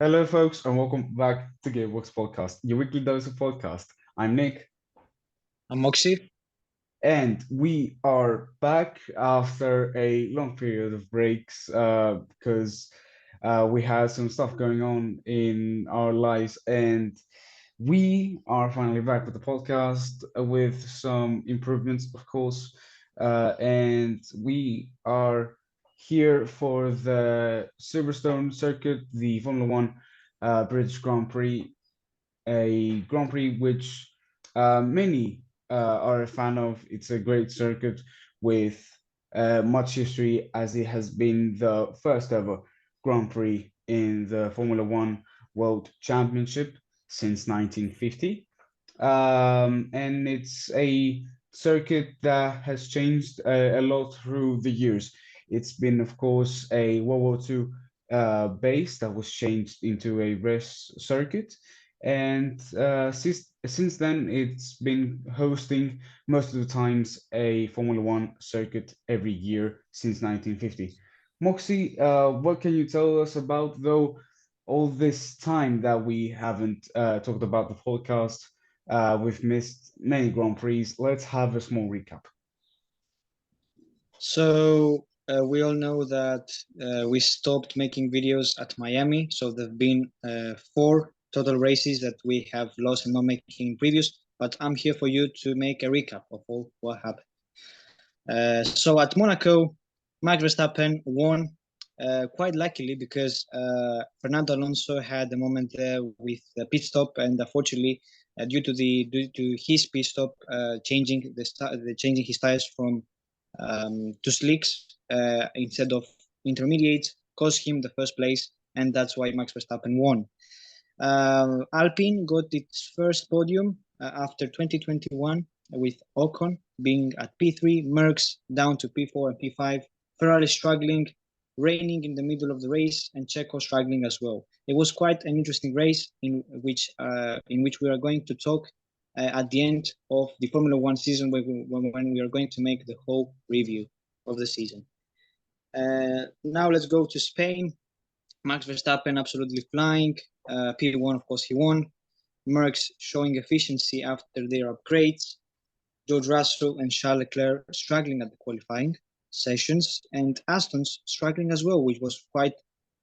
Hello, folks, and welcome back to Gearbox Podcast, your weekly dose of podcast. I'm Nick, I'm Moxi. and we are back after a long period of breaks because we had some stuff going on in our lives, and we are finally back with the podcast with some improvements, of course, and we are here for the Silverstone circuit, the Formula One British Grand Prix, a Grand Prix which many are a fan of. It's a great circuit with much history, as it has been the first ever Grand Prix in the Formula One World Championship since 1950. And it's a circuit that has changed a lot through the years. It's been, of course, a World War II base that was changed into a race circuit. And since then, it's been hosting most of the times a Formula One circuit every year since 1950. Moxie, what can you tell us about, though, all this time that we haven't talked about the podcast? We've missed many Grand Prix. Let's have a small recap. So we all know that we stopped making videos at Miami. So there've been 4 total races that we have lost and not making previews. But I'm here for you to make a recap of all what happened. So at Monaco, Max Verstappen won quite luckily because Fernando Alonso had a moment there with the pit stop, and unfortunately, due to his pit stop, changing his tires from to slicks instead of intermediates, cost him the first place, and that's why Max Verstappen won. Alpine got its first podium after 2021 with Ocon being at P3, Merckx down to P4 and P5, Ferrari struggling, raining in the middle of the race, and Checo struggling as well. It was quite an interesting race in which we are going to talk at the end of the Formula One season when we are going to make the whole review of the season. Now let's go to Spain. Max Verstappen absolutely flying. P1, of course, he won. Merckx showing efficiency after their upgrades. George Russell and Charles Leclerc struggling at the qualifying sessions, and Aston's struggling as well, which was quite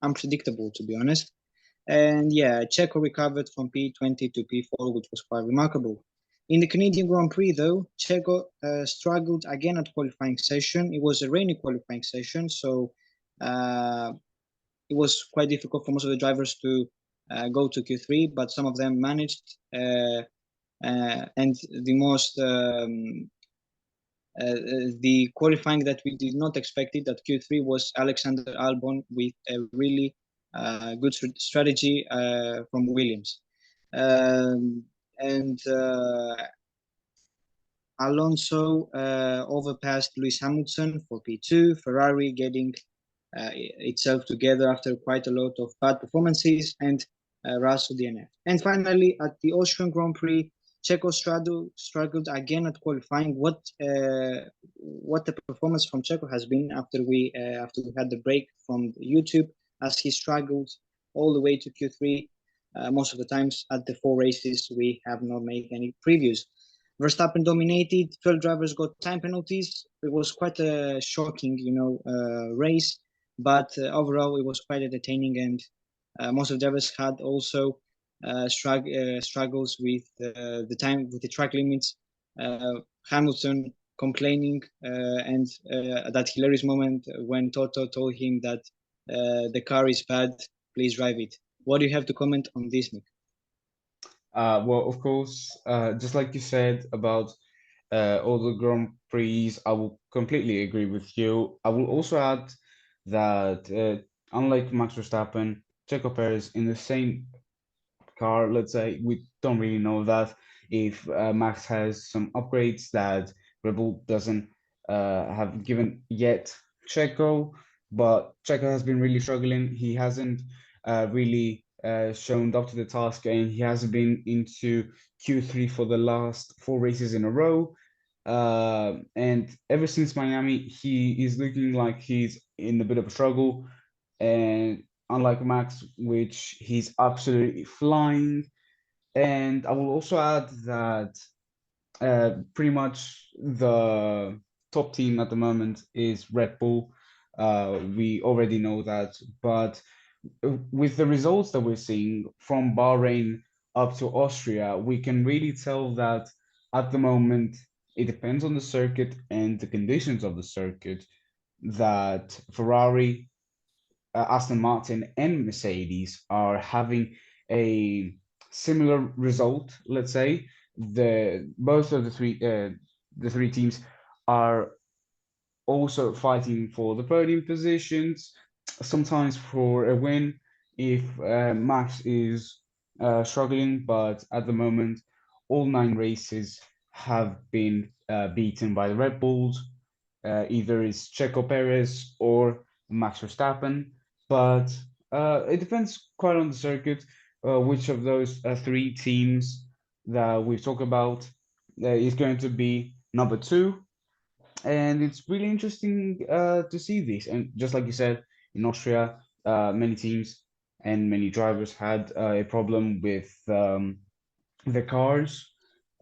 unpredictable, to be honest. And yeah, Checo recovered from P20 to P4, which was quite remarkable. In the Canadian Grand Prix, though, Checo struggled again at qualifying session. It was a rainy qualifying session, so it was quite difficult for most of the drivers to go to Q3, but some of them managed. And the qualifying that we did not expect it at Q3 was Alexander Albon with a really good strategy from Williams. And Alonso overpassed Lewis Hamilton for P2, Ferrari getting itself together after quite a lot of bad performances, and Russell DNF. And finally, at the Austrian Grand Prix, Checo struggled again at qualifying. What the performance from Checo has been after we had the break from YouTube, as he struggled all the way to Q3. Most of the times at the 4 races, we have not made any previews. Verstappen dominated. 12 drivers got time penalties. It was quite a shocking, race. But overall, it was quite entertaining, and most of the drivers had also struggles with the time, with the track limits. Hamilton complaining, and that hilarious moment when Toto told him that the car is bad, please drive it. What do you have to comment on this, Nick? Well, of course, just like you said about all the Grand Prix, I will completely agree with you. I will also add that unlike Max Verstappen, Checo Perez in the same car, let's say, we don't really know that if Max has some upgrades that Red Bull doesn't have given yet Checo, but Checo has been really struggling. He hasn't really shown up to the task, and he hasn't been into Q3 for the last 4 races in a row. And ever since Miami, he is looking like he's in a bit of a struggle. And unlike Max, which he's absolutely flying. And I will also add that pretty much the top team at the moment is Red Bull. We already know that, but with the results that we're seeing from Bahrain up to Austria, we can really tell that at the moment it depends on the circuit and the conditions of the circuit that Ferrari, Aston Martin, and Mercedes are having a similar result. Let's say the both of the three teams are also fighting for the podium positions, sometimes for a win if Max is struggling. But at the moment, all nine races have been beaten by the Red Bulls. Either it's Checo Perez or Max Verstappen. But it depends quite on the circuit which of those three teams that we've talked about is going to be number two, and it's really interesting to see this. And just like you said, in Austria, many teams and many drivers had a problem with the cars.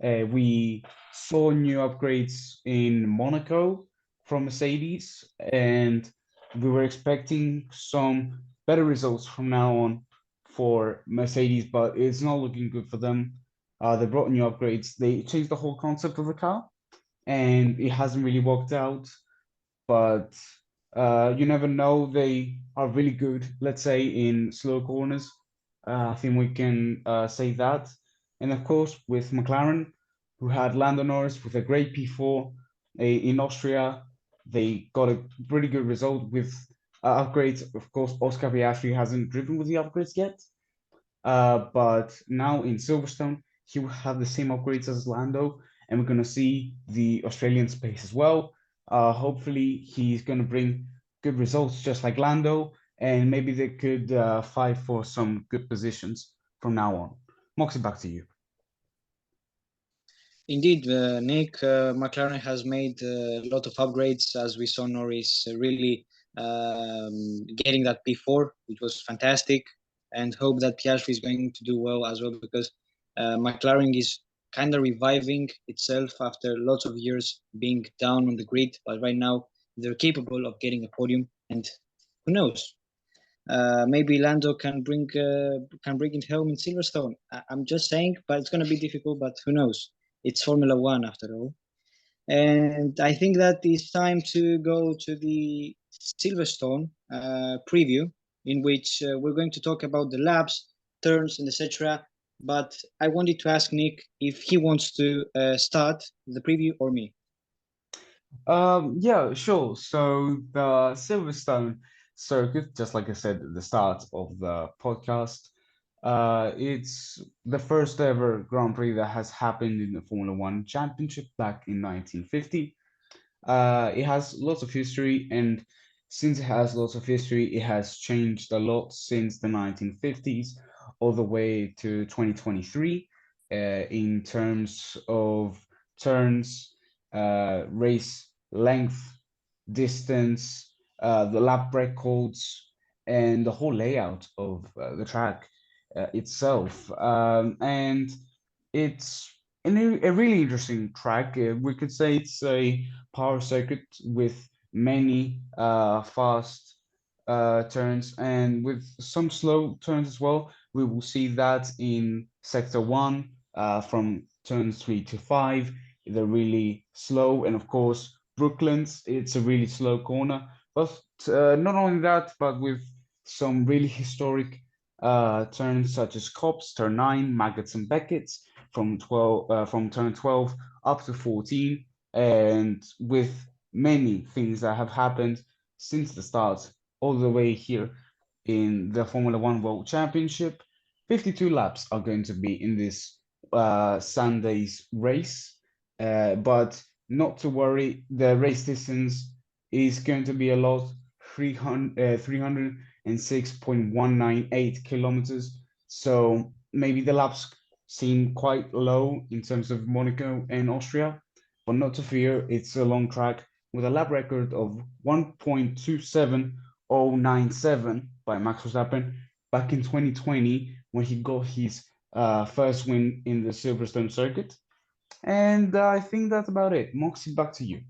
We saw new upgrades in Monaco from Mercedes, and we were expecting some better results from now on for Mercedes, but it's not looking good for them. They brought new upgrades. They changed the whole concept of the car, and it hasn't really worked out. But you never know. They are really good, let's say, in slow corners. I think we can say that. And of course, with McLaren, who had Lando Norris with a great P4 in Austria, they got a pretty good result with upgrades. Of course, Oscar Piastri hasn't driven with the upgrades yet, but now in Silverstone, he will have the same upgrades as Lando, and we're going to see the Australian space as well. Hopefully, he's going to bring good results just like Lando, and maybe they could fight for some good positions from now on. Moxie, back to you. Indeed, Nick, McLaren has made a lot of upgrades, as we saw Norris really getting that P4, which was fantastic, and hope that Piastri is going to do well as well, because McLaren is kind of reviving itself after lots of years being down on the grid, but right now they're capable of getting a podium, and who knows? Maybe Lando can bring it home in Silverstone. I'm just saying, but it's going to be difficult. But who knows? It's Formula One after all. And I think that it's time to go to the Silverstone preview, in which we're going to talk about the laps, turns, and etc. But I wanted to ask Nick if he wants to start the preview or me. Yeah, sure. So the Silverstone circuit, just like I said at the start of the podcast, it's the first ever Grand Prix that has happened in the Formula One Championship back in 1950. It has lots of history, and since it has lots of history, it has changed a lot since the 1950s all the way to 2023 in terms of turns, race length, distance, the lap records, and the whole layout of the track itself. And it's a really interesting track. We could say it's a power circuit with many fast turns and with some slow turns as well. We will see that in sector one from turns 3 to 5. They're really slow, and of course, Brooklands, it's a really slow corner. But not only that, but with some really historic turns such as Cops, turn 9, Maggots and Beckett's from turn 12 up to 14, and with many things that have happened since the start all the way here in the Formula One World Championship. 52 laps are going to be in this Sunday's race, but not to worry, the race distance is going to be a lot, 306.198 kilometers. So maybe the laps seem quite low in terms of Monaco and Austria, but not to fear, it's a long track with a lap record of 1.27 0.097 by Max Verstappen back in 2020 when he got his first win in the Silverstone circuit. And I think that's about it. Moxie, back to you.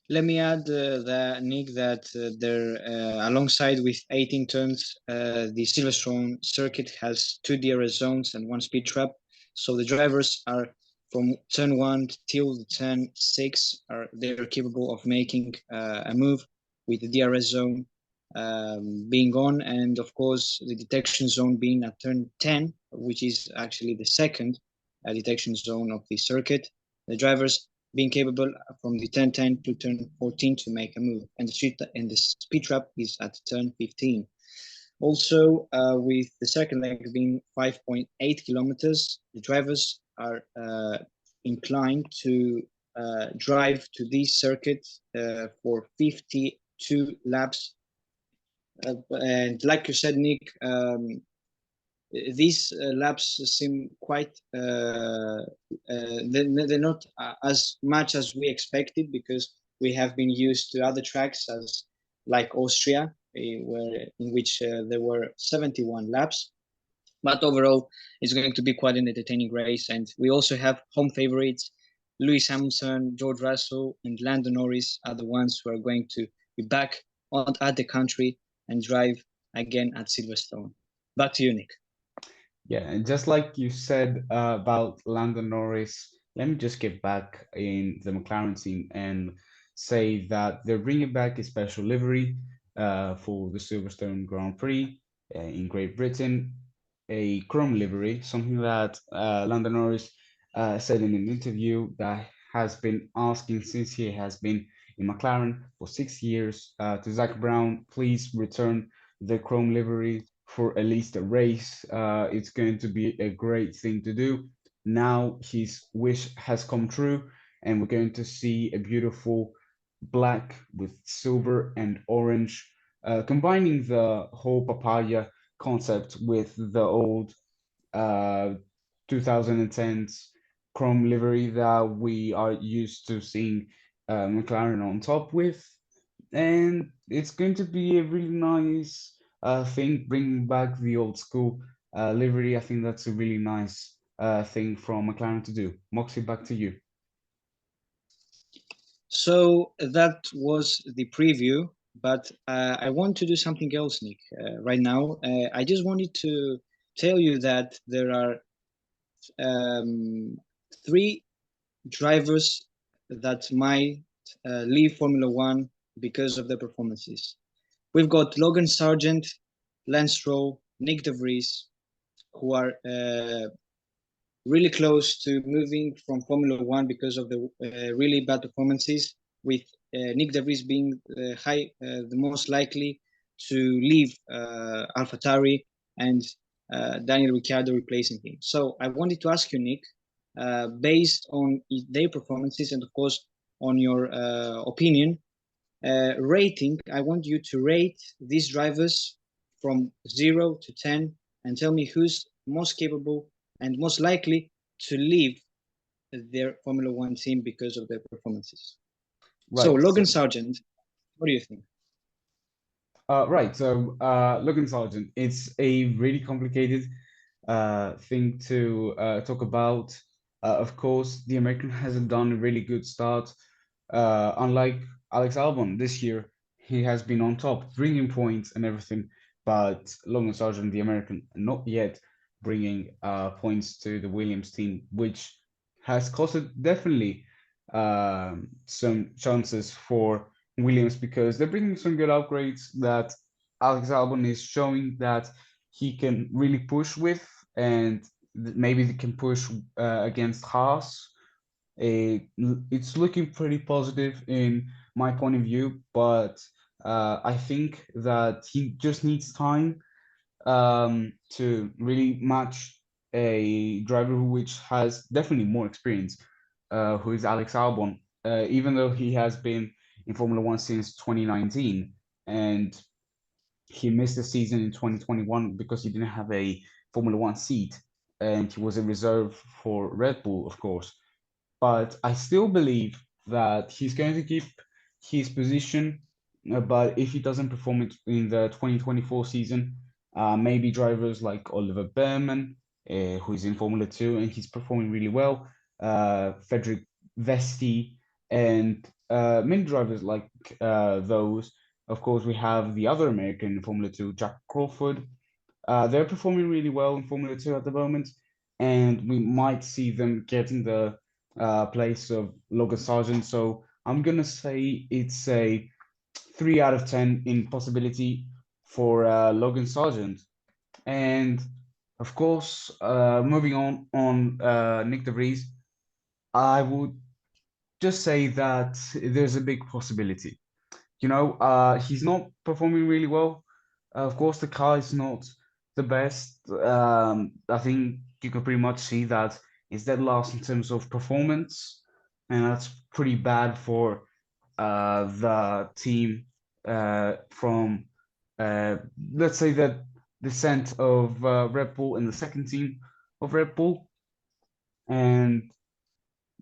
Let me add Nick, that there, alongside with 18 turns, the Silverstone circuit has 2 DRS zones and 1 speed trap. So the drivers are from turn 1 till the turn 6 they're capable of making a move with the DRS zone being on, and of course the detection zone being at turn 10, which is actually the second detection zone of the circuit. The drivers being capable from the turn 10 to turn 14 to make a move, and the speed trap is at turn 15. Also, with the second leg being 5.8 kilometers, the drivers are inclined to drive to this circuit for 52 laps. And like you said, Nick, these laps seem quite they're not as much as we expected, because we have been used to other tracks as like Austria, in which there were 71 laps. But overall, it's going to be quite an entertaining race, and we also have home favorites. Lewis Hamilton, George Russell, and Lando Norris are the ones who are going to be back at the country and drive again at Silverstone. Back to you, Nick. Yeah, and just like you said about Lando Norris, let me just get back in the McLaren team and say that they're bringing back a special livery for the Silverstone Grand Prix in Great Britain, a chrome livery, something that Lando Norris said in an interview that has been asking since he has been in McLaren for 6 years to Zak Brown, please return the chrome livery for at least a race. It's going to be a great thing to do. Now his wish has come true, and we're going to see a beautiful black with silver and orange, combining the whole papaya concept with the old 2010s chrome livery that we are used to seeing McLaren on top with. And it's going to be a really nice thing, bringing back the old school livery. I think that's a really nice thing from McLaren to do. Moxie, back to you. So that was the preview, but I want to do something else, Nick, right now. I just wanted to tell you that there are 3 drivers that might leave Formula One because of their performances. We've got Logan Sargeant, Lance Stroll, Nyck De Vries, who are really close to moving from Formula One because of the really bad performances, with Nyck De Vries being the most likely to leave AlphaTauri, and Daniel Ricciardo replacing him. So I wanted to ask you, Nick, based on their performances and of course on your opinion, rating, I want you to rate these drivers from 0 to 10 and tell me who's most capable and most likely to leave their Formula One team because of their performances. Right. So, Logan Sargeant, what do you think? Right. So, Logan Sargeant, it's a really complicated thing to talk about. Of course, the American hasn't done a really good start. Unlike Alex Albon this year, he has been on top, bringing points and everything. But Logan Sargeant, the American, not yet bringing points to the Williams team, which has costed definitely some chances for Williams, because they're bringing some good upgrades that Alex Albon is showing that he can really push with, and maybe they can push against Haas. It's looking pretty positive in my point of view, but I think that he just needs time to really match a driver which has definitely more experience, who is Alex Albon, even though he has been in Formula One since 2019, and he missed the season in 2021 because he didn't have a Formula One seat, and he was a reserve for Red Bull, of course. But I still believe that he's going to keep his position but if he doesn't perform it in the 2024 season, maybe drivers like Oliver Behrman, who is in Formula 2 and he's performing really well, Frederick Vesti, and many drivers like those. Of course, we have the other American in Formula 2, Jack Crawford. They're performing really well in Formula 2 at the moment, and we might see them getting the place of Logan Sargeant. So I'm gonna say it's a 3 out of 10 in possibility for Logan Sargeant. And of course, moving on Nyck De Vries, I would just say that there's a big possibility. He's not performing really well. Of course, the car is not the best. I think you can pretty much see that it's dead last in terms of performance, and that's pretty bad for the team from, let's say, the descent of Red Bull and the second team of Red Bull. And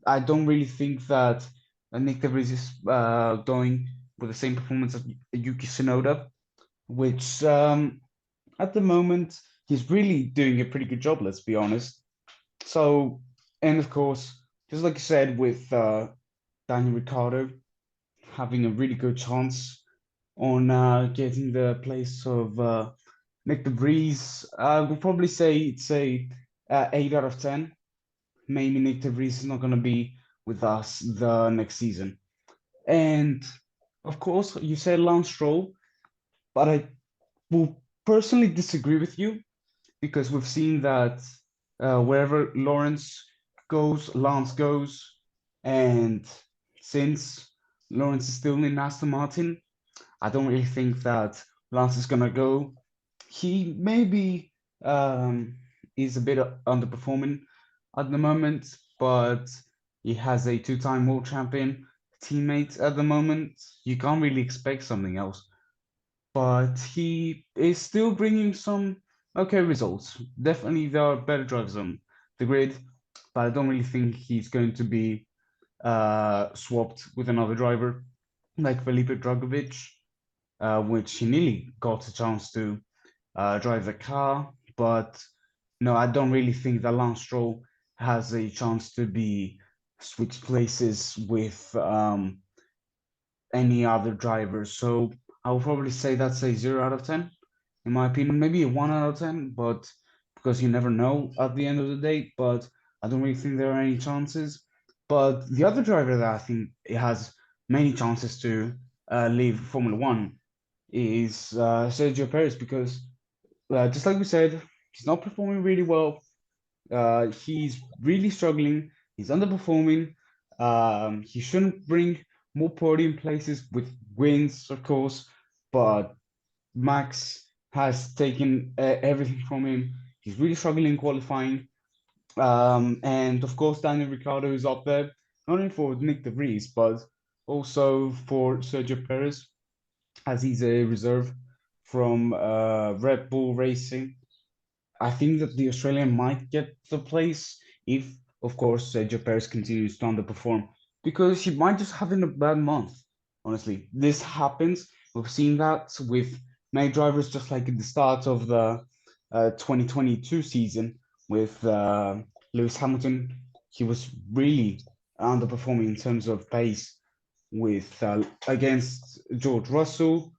I don't really think that Nyck De Vries is going with the same performance as Yuki Tsunoda, which at the moment he's really doing a pretty good job, let's be honest. So, and of course, just like you said with Daniel Ricciardo having a really good chance on getting the place of Nyck De Vries, I would probably say it's a 8 out of 10. Maybe Nyck De Vries is not going to be with us the next season. And of course, you said Lance Stroll, but I will personally disagree with you because we've seen that wherever Lawrence goes, Lance goes. And since Lawrence is still in Aston Martin, I don't really think that Lance is going to go. He maybe is a bit underperforming at the moment, but he has a two-time world champion teammate at the moment. You can't really expect something else. But he is still bringing some okay results. Definitely, there are better drivers on the grid, but I don't really think he's going to be swapped with another driver like Felipe Dragovic, which he nearly got a chance to drive the car. But no, I don't really think that Lance Stroll has a chance to be switched places with any other driver. So I would probably say that's a 0 out of 10, in my opinion. Maybe a 1 out of 10, but because you never know at the end of the day. But I don't really think there are any chances. But the other driver that I think it has many chances to leave Formula One is Sergio Perez, because just like we said, he's not performing really well. He's really struggling. He's underperforming. He shouldn't bring more podium places with wins, of course, but Max has taken everything from him. He's really struggling in qualifying. And of course, Daniel Ricciardo is up there, not only for Nyck De Vries, but also for Sergio Perez, as he's a reserve from Red Bull Racing. I think that the Australian might get the place if, of course, Sergio Perez continues to underperform, because he might just having a bad month. Honestly, this happens. We've seen that with many drivers, just like at the start of the 2022 season with Lewis Hamilton. He was really underperforming in terms of pace with against George Russell,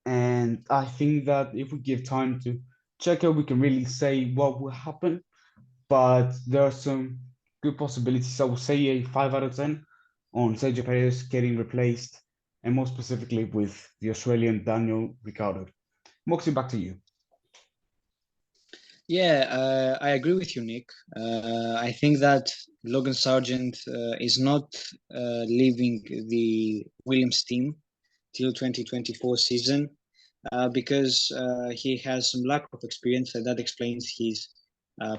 and I think that if we give time to check out, we can really say what will happen. But there are some good possibilities. I will say a 5 out of 10 on Sergio Perez getting replaced, and more specifically with the Australian Daniel Ricciardo. Moxie, back to you. Yeah, I agree with you, Nick. I think that Logan Sargeant is not leaving the Williams team till 2024 season because he has some lack of experience, and that explains his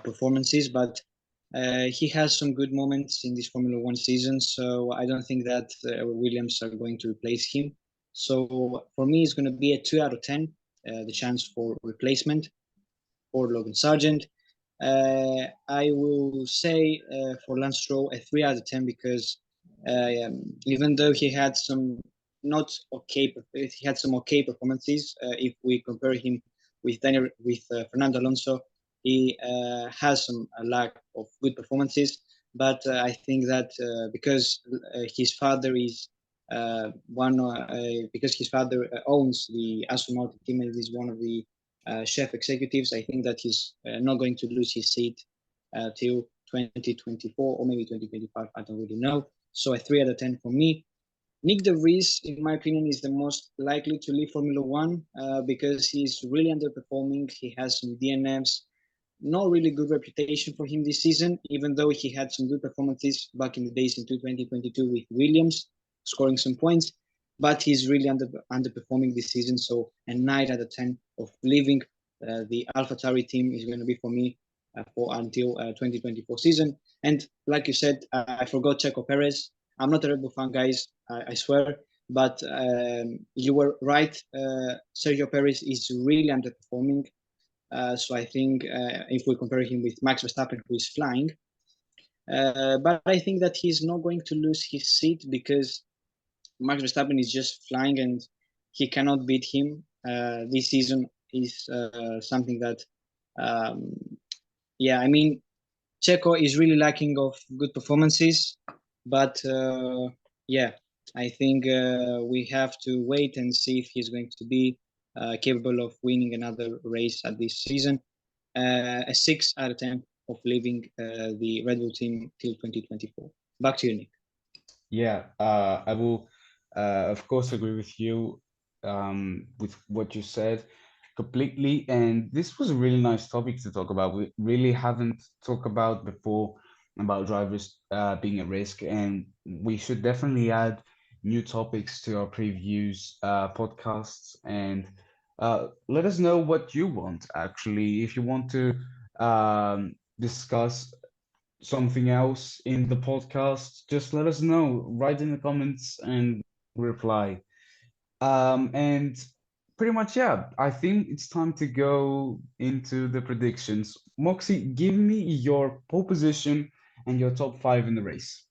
performances. But he has some good moments in this Formula One season, so I don't think that Williams are going to replace him. So for me, it's going to be a 2 out of 10, the chance for replacement for Logan Sargeant. I will say for Lance Stroll a 3 out of 10 because even though he had some not okay. He had some okay performances. If we compare him with Fernando Alonso, he has some lack of good performances. But I think that because his father is because his father owns the Aston Martin team and is one of the chef executives, I think that he's not going to lose his seat till 2024 or maybe 2025. I don't really know. So a 3 out of 10 for me. Nyck De Vries, in my opinion, is the most likely to leave Formula One because he's really underperforming. He has some DNFs, not really good reputation for him this season, even though he had some good performances back in the days in 2022 with Williams, scoring some points. But he's really underperforming this season. So a 9 out of 10 of leaving the AlphaTauri team is going to be for me for until 2024 season. And like you said, I forgot Checo Perez. I'm not a Red Bull fan, guys. I swear. But you were right. Sergio Perez is really underperforming. So I think if we compare him with Max Verstappen, who is flying, but I think that he's not going to lose his seat because Max Verstappen is just flying and he cannot beat him. This season is something that, um, yeah, I mean, Checo is really lacking of good performances, but yeah, I think we have to wait and see if he's going to be capable of winning another race at this season. A 6 out of 10 of leaving the Red Bull team till 2024. Back to you, Nick. Yeah, I will, of course, agree with you with what you said completely. And this was a really nice topic to talk about. We really haven't talked about before about drivers being at risk, and we should definitely add new topics to our previews podcasts. And let us know what you want, actually. If you want to discuss something else in the podcast, just let us know. Write in the comments and reply. And pretty much, yeah, I think it's time to go into the predictions. Moxie, give me your pole position and your top five in the race.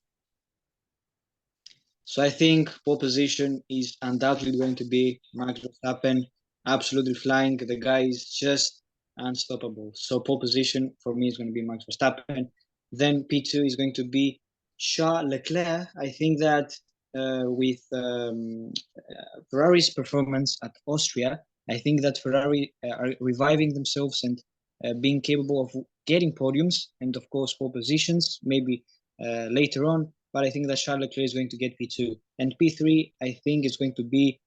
So I think pole position is undoubtedly going to be Max Verstappen, absolutely flying. The guy is just unstoppable. So pole position for me is going to be Max Verstappen. Then P2 is going to be Charles Leclerc. I think that with Ferrari's performance at Austria, I think that Ferrari are reviving themselves and being capable of getting podiums and of course pole positions, maybe later on. But I think that Charles Leclerc is going to get P2. And P3, I think it's going to be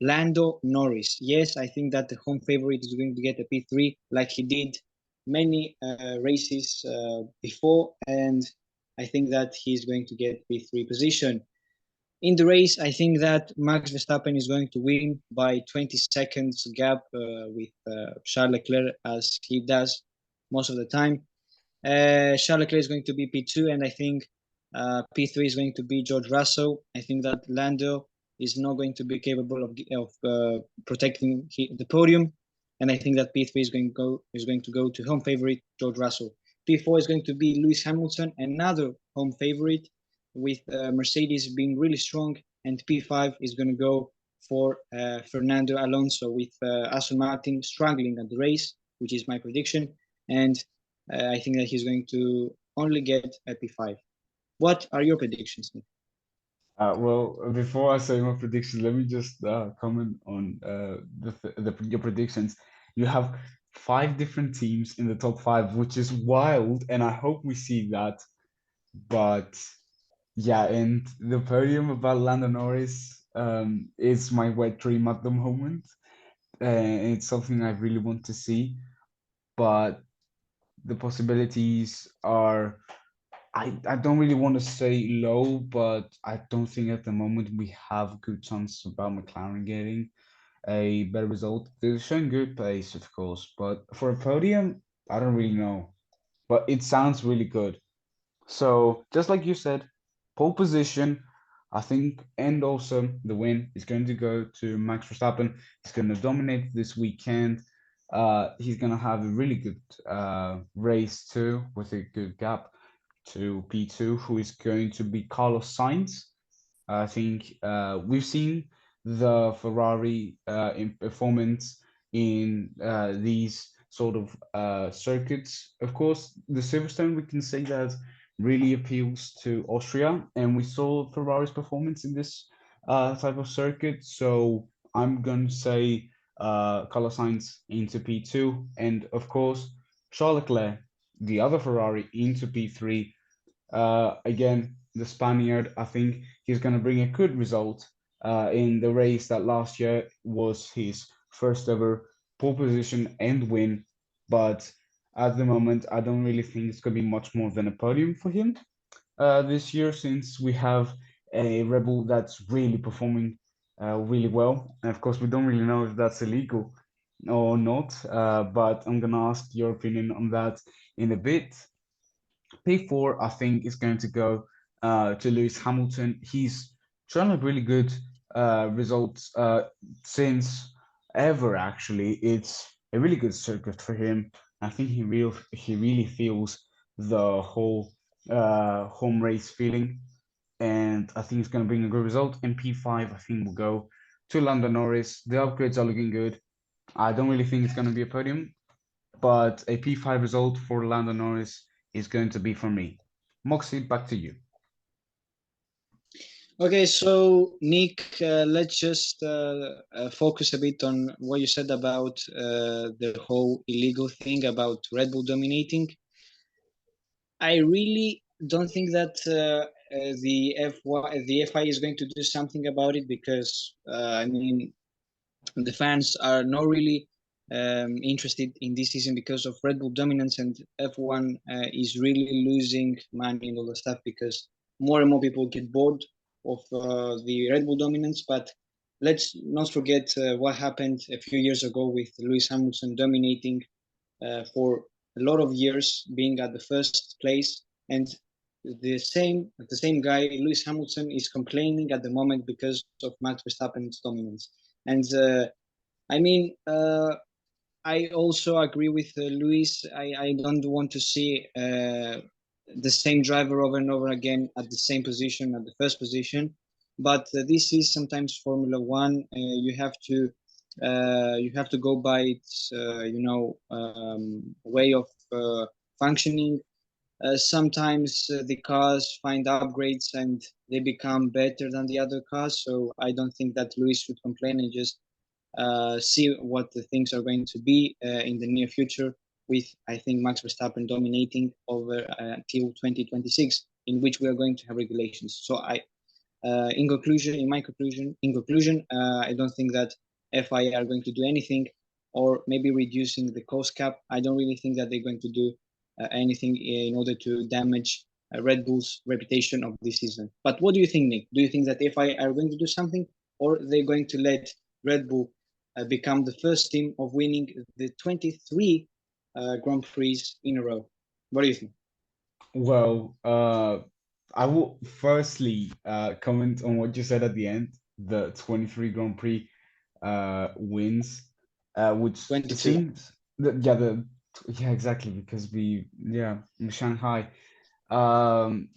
Lando Norris. Yes, I think that the home favorite is going to get a P3 like he did many races before. And I think that he's going to get P3 position. In the race, I think that Max Verstappen is going to win by 20 seconds gap with Charles Leclerc as he does most of the time. Charles Leclerc is going to be P2, and I think P3 is going to be George Russell. I think that Lando is not going to be capable of protecting the podium, and I think that P3 is going to go to home favorite George Russell. P4 is going to be Lewis Hamilton, another home favorite, with Mercedes being really strong, and P5 is going to go for Fernando Alonso with Aston Martin struggling at the race, which is my prediction, and I think that he's going to only get a P5. What are your predictions, Nick? Well, before I say my predictions, let me just comment on your predictions. You have five different teams in the top five, which is wild, and I hope we see that. But yeah, and the podium about Lando Norris is my wet dream at the moment. And it's something I really want to see, but the possibilities are, I don't really want to say low, but I don't think at the moment we have good chance about McLaren getting a better result. They're showing good pace, of course, but for a podium, I don't really know. But it sounds really good. So just like you said, pole position, I think, and also the win is going to go to Max Verstappen. He's going to dominate this weekend. He's going to have a really good race too, with a good gap to P2, who is going to be Carlos Sainz. I think we've seen the Ferrari in performance in these sort of circuits. Of course, the Silverstone, we can say that really appeals to Austria, and we saw Ferrari's performance in this type of circuit. So I'm going to say Carlos Sainz into P2, and of course, Charles Leclerc, the other Ferrari, into P3. Again, the Spaniard, I think he's going to bring a good result in the race that last year was his first ever pole position and win. But at the moment, I don't really think it's going to be much more than a podium for him this year, since we have a Red Bull that's really performing really well. And of course, we don't really know if that's illegal or not, but I'm going to ask your opinion on that in a bit. P4, I think, is going to go to Lewis Hamilton. He's shown a really good results since ever. Actually, it's a really good circuit for him. I think he really feels the whole home race feeling, and I think it's going to bring a good result. And P5, I think, will go to Lando Norris. The upgrades are looking good. I don't really think it's going to be a podium, but a P5 result for Lando Norris is going to be for me. Moxie, back to you. Okay, so Nick, let's just focus a bit on what you said about the whole illegal thing about Red Bull dominating. I really don't think that the FI is going to do something about it, because I mean, the fans are not really interested in this season because of Red Bull dominance, and F1 is really losing money and all the stuff, because more and more people get bored of the Red Bull dominance. But let's not forget what happened a few years ago with Lewis Hamilton dominating for a lot of years, being at the first place, and the same guy, Lewis Hamilton, is complaining at the moment because of Max Verstappen's dominance. And I mean, I also agree with Luis. I don't want to see the same driver over and over again at the same position, at the first position. But this is sometimes Formula One. You have to go by its way of functioning. Sometimes the cars find upgrades and they become better than the other cars. So I don't think that Luis should complain, and just see what the things are going to be in the near future, with, I think, Max Verstappen dominating over till 2026, in which we are going to have regulations. So in conclusion, I don't think that FIA are going to do anything, or maybe reducing the cost cap. I don't really think that they're going to do anything in order to damage Red Bull's reputation of this season. But what do you think, Nick? Do you think that FIA are going to do something, or they're going to let Red Bull become the first team of winning the 23 Grand Prix in a row? What do you think? Well, I will firstly comment on what you said at the end, the 23 Grand Prix wins, which it 22. seems that, yeah, exactly, because in Shanghai,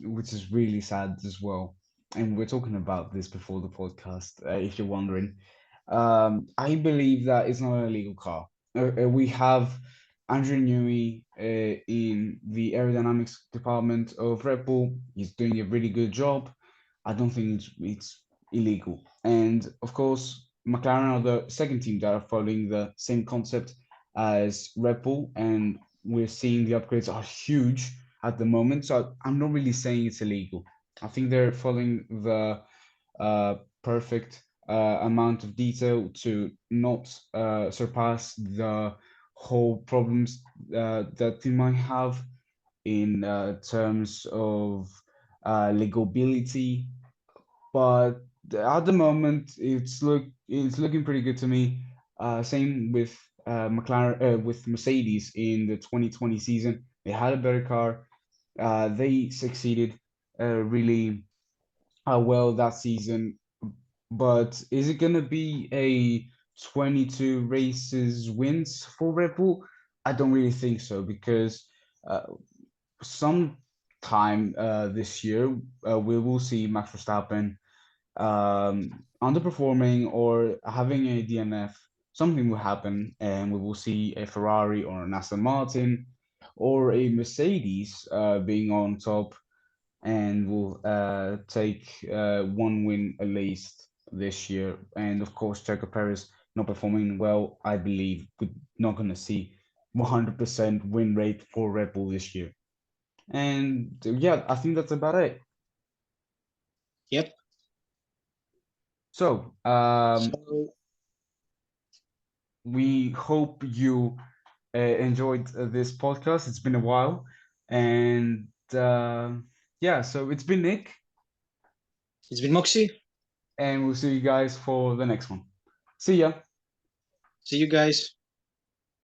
which is really sad as well. And we're talking about this before the podcast, if you're wondering. I believe that it's not an illegal car. We have Andrew Newey in the aerodynamics department of Red Bull. He's doing a really good job. I don't think it's illegal. And of course, McLaren are the second team that are following the same concept as Red Bull, and we're seeing the upgrades are huge at the moment. So I'm not really saying it's illegal. I think they're following the perfect amount of detail to not surpass the whole problems that they might have in terms of legality. But at the moment, it's looking pretty good to me. Same with McLaren, with Mercedes in the 2020 season. They had a better car. They succeeded really well that season. But is it going to be a 22 races wins for Red Bull? I don't really think so, because uh, sometime this year we will see Max Verstappen underperforming or having a DNF, something will happen, and we will see a Ferrari or an Aston Martin or a Mercedes being on top, and will take one win at least this year. And of course, Sergio Perez not performing well, I believe we're not going to see 100% win rate for Red Bull this year. And yeah, I think that's about it. Yep. So, So we hope you enjoyed this podcast. It's been a while. And yeah, so it's been Nick, it's been Moxi. and we'll see you guys for the next one. See ya. See you guys.